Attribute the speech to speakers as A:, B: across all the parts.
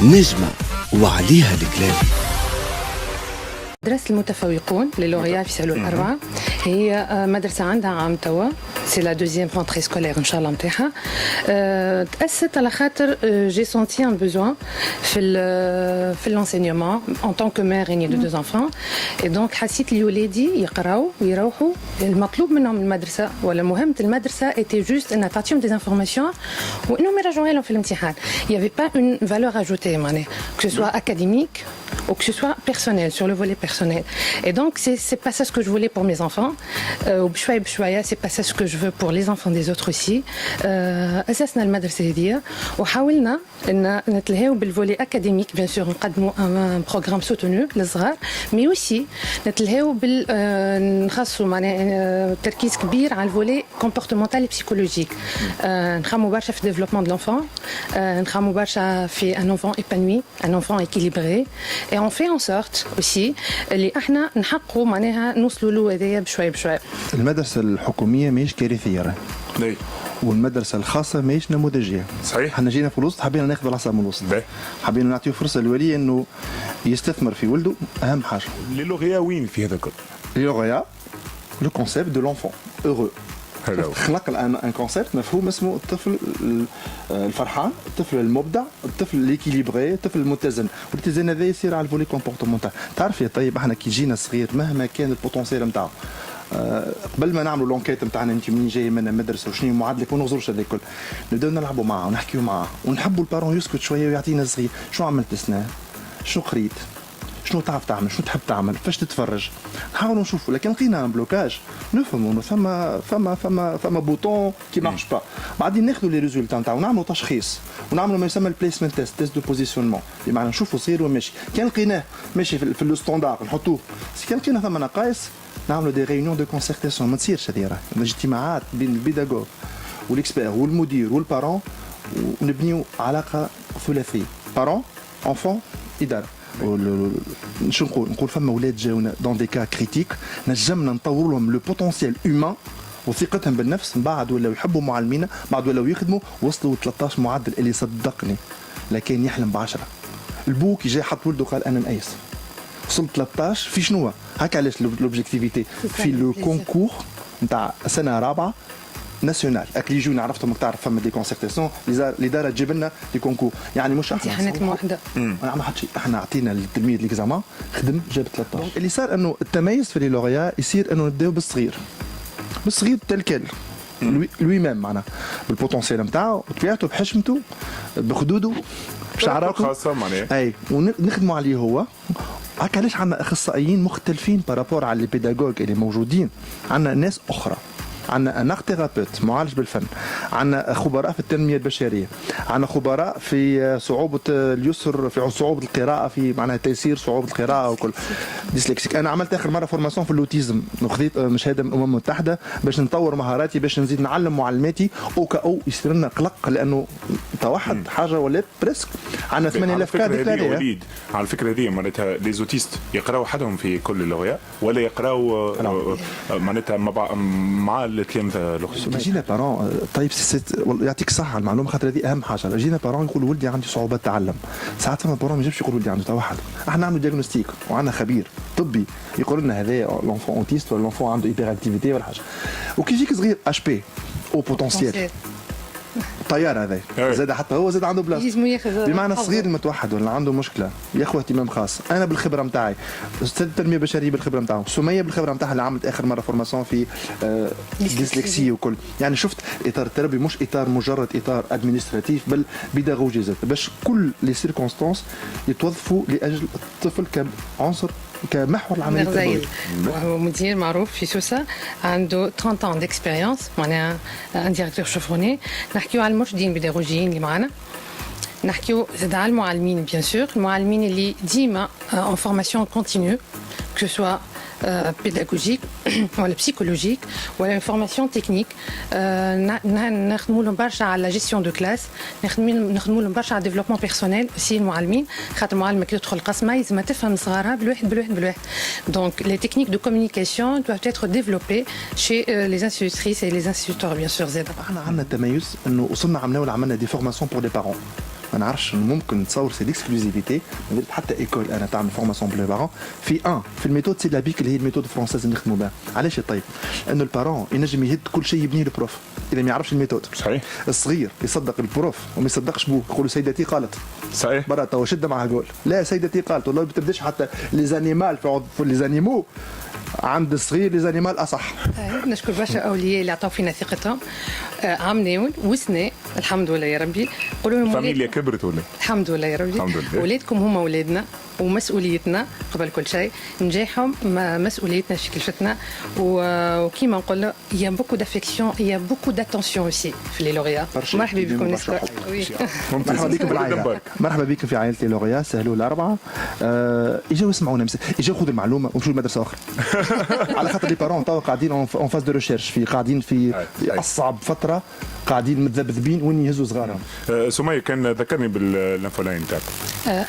A: نجمة وعليها الكلام.
B: مدرسة المتفوقون للوريال في سالو الأربعة هي مدرسة عندها عام توا سي لا دوزيام رونتري سكولير إن شاء الله نتاعها. تأسست على خاطر جي سونتي ان بوزوان في الانسينيومون ان طون كو مير ريني دو دوز انفون اي دونك حسيت لي ولادي يقراو ويروحوا المطلوب منهم المدرسة ولا مهمة المدرسة ايتي جوست انها تعطيهم دي انفورماسيون وانهم يرجعوها لهم في الامتحان. يافي با اون فالور اجوتي معناها كو سوا اكاديميك ou que ce soit personnel, sur le volet personnel. Et donc, c'est pas ça ce que je voulais pour mes enfants. C'est pas ça ce que je veux pour les enfants des autres aussi. أسسنا المدرسة هذه وحاولنا أن نتلهاو بالفولي أكاديميك بيان سور نقدموا ان بروغرام سوتونو للصغار مي اوسي نتلهاو نخصصوا معناها تركيز كبير على الفولي كومبورتمونتال بسيكولوجيك. نخدموا برشا في ديفلوبمون دو لونفون، نخدموا برشا في ان انفون ايبانوي، ان انفون équilibré. Et on fait en sorte aussi اللي احنا نحققوا معناها نوصلوا له هذايا بشوي بشوي.
C: المدرسة الحكومية ماهيش كارثية
D: ليه؟
C: والمدرسة الخاصة ماهيش نموذجية.
D: صحيح.
C: احنا جينا في الوسط حبينا ناخذ العصا من الوسط. حبينا نعطيه فرصة للولي انه يستثمر في ولده اهم حاجة.
D: لي لوغيا وين في هذا الكل؟
C: لي لوغيا لو كونسيبت دو لونفون heureux. خلق الان ان كونسيبت مفهوم اسمه الطفل الفرحان، الطفل المبدع، الطفل ليكيليبري، الطفل المتزن، والاتزان هذا يصير على الفولي كومبورتمونتال. تعرف يا طيب احنا كي جينا صغير مهما كان البوتنسيال نتاعو قبل ما نعملوا لونكيت نتاعنا انت منين جاي من المدرسه وشنو معدلك ونغزروش هذا الكل، نبداو نلعبوا معاه ونحكيوا معاه ونحبوا البارون يسكت شويه ويعطينا صغير شنو عملت سنه، شنو قريت، شنو تعرف تعمل، شنو تحب تعمل، فاش تتفرج، نحاولوا نشوفوا. لكن لقينا ان بلوكاج نفهموا انه ثم بوطون كي مارش با. بعدين ناخذوا لي ريزولتا نتاعو ونعملوا تشخيص ونعملوا ما يسمى البليسمنت تيست دو بوزيسيونمون، بمعنى نشوفوا صغير وماشي. كان لقيناه ماشي في لو ستاندار نحطوه، كان لقينا ثم نقائص نعملوا دي ريونيون دو كونسيرتاسيون. ما تصيرش هذه راه اجتماعات بين البيداغوغ والاكسبير والمدير والبارون ونبنيو علاقه ثلاثيه بارون انفون اداره. شو نقول فما اولاد جاونا دون دي كا كريتيك نجمنا نطوروا لهم لو بوتونسيال هيومان وثقتهم بالنفس، من بعد ولاو يحبوا معلمينا، بعد ولاو يخدموا، وصلوا 13 معدل اللي صدقني لكن يحلم ب10. البو كي جاي حط ولده قال انا نقيس وصلت 13 في شنو هكا. علاش لوبجيكتيفيتي في لو كونكور نتاع سنه رابعه ناسيونال اكل يجونا عرفتهم تعرف فما دي كونسيرتاسيون الاداره تجيب لنا دي كونكور، يعني مش احنا
B: امتحانات موحده
C: ما عمل حد شيء. احنا عطينا للتلميذ ليكزامان خدم جاب 13. اللي صار انه التميز في لي لوغيا يصير انه نبداو بالصغير تلكال لوي ميم معناها بالبوتنسيال نتاعو بطبيعته بحشمته بخدوده بشعراته
D: خاصه معناها
C: اي ونخدموا عليه هو. هكا علاش عندنا اخصائيين مختلفين بارابور على لي بيداغوج اللي موجودين. عندنا ناس اخرى، عندنا ان ثيرابيوت معالج بالفن، عندنا خبراء في التنميه البشريه، عندنا خبراء في صعوبه اليسر، في صعوبه القراءه، في معناها تيسير صعوبه القراءه وكل ديسلكسيك. انا عملت اخر مره فورماسيون في اللوتيزم وخذيت شهاده من الامم المتحده باش نطور مهاراتي، باش نزيد نعلم معلماتي او يصير لنا قلق لانه توحد حاجه ولات بريسك. عندنا 8000 كادر.
D: على الفكره هذه معناتها لي زوتيست يقراوا حدهم في كل اللغات ولا يقراوا معناتها مع التلامذه الاخرين؟
C: جينا بارون طيب يعطيك الصحه المعلومه خاطر هذه اهم حاجه. جينا بارون يقول ولدي عندي صعوبات تعلم، ساعات فما بارون ما يجيبش يقول ولدي عنده توحد. احنا نعملوا ديagnostic وعندنا خبير طبي يقول لنا هذا لونفون اوتيست ولا لونفون عنده هيبر اكتيفيتي ولا حاجه. وكي يجيك صغير اش بي او بوتنسيال طيار هذا زاد حتى هو زاد عنده بلاصه، بمعنى الصغير المتوحد ولا عنده مشكله ياخذ اهتمام خاص. انا بالخبره نتاعي استاذ التنميه البشريه بالخبره نتاعه، سميه بالخبره نتاعها اللي عملت اخر مره فورماسيون في ديسلكسي وكل، يعني شفت اطار التربيه مش اطار مجرد اطار ادمنستراتيف بل بيداغوجي زاد باش كل لي سيركونستانس يتوظفوا لاجل الطفل كعنصر كمحور العمليه التربويه.
B: وهو مدير معروف في سوسه عنده 30 ans d'expérience، معناها ان ديريكتور شوفروني. نحكيو على المرشدين البيداغوجيين اللي معنا، نحكيو زاد على المعلمين بيان سور، المعلمين اللي ديما en formation continue que ce soit pédagogique ولا psychologique ولا formation technique. نخدموا لهم برشا على gestion de classe، نخدموا لهم برشا على développement personnel aussi المعلمين، خاطر المعلمه كي تدخل القسمه لازم تفهم صغارها بالواحد. Donc les techniques de communication doivent être développées chez les institutrices et les instituteurs bien sûr. زاد
C: احنا عندنا تميز انه وصلنا عملنا دي فورماسيون pour des parents ما نعرفش ممكن تصور سي ديكسكلوزيفيتي ما درت حتى ايكول انا تعمل فورماسيون بلو بارون في الميثود سي لابيك اللي هي الميثود الفرنسيز اللي نخدموا بها. علاش طيب؟ لانه البارون ينجم يهد كل شيء يبنيه البروف اذا ما يعرفش الميثود.
D: صحيح.
C: الصغير يصدق البروف وما يصدقش بوه، يقول سيدتي قالت.
D: صحيح.
C: برا تو شده معها قول لا سيدتي قالت والله ما تبداش حتى لي زانيمال في لي زانيمو عند الصغير لي زانيمال اصح.
B: نشكر برشا اولياء اللي عطاو فينا ثقتهم عامنين وسنة الحمد لله يا ربي. قولوا لهم
D: فاميليا كبرت ولا؟
B: الحمد لله يا ربي.
D: الحمد لله.
B: ولادكم هما اولادنا ومسؤوليتنا قبل كل شيء. نجاحهم مسؤوليتنا في كلفتنا وكيما نقول له يا بوكو دافيكسيون يا بوكو داتونسيون اوسي في لي لوريا. مرحبا بكم نسكر.
C: مرحبا بكم بالعائله. مرحبا بكم في عائله لي لوريا. سهلوا الاربعه اجاو يسمعونا اجاو خذوا المعلومه ومشوا لمدرسه اخرى. على خاطر لي بارون تو قاعدين اون فاز دو ريشيرش قاعدين في اصعب فتره قاعدين متذبذبين وين يهزوا صغارهم.
D: سمية كان ذكرني بالانفولاين تاعك.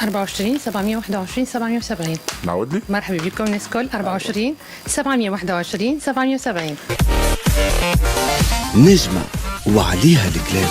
B: 24 721 770.
D: نعود لي.
B: مرحبا بكم نسكول 24 721 770.
A: نجمة وعليها الكلام.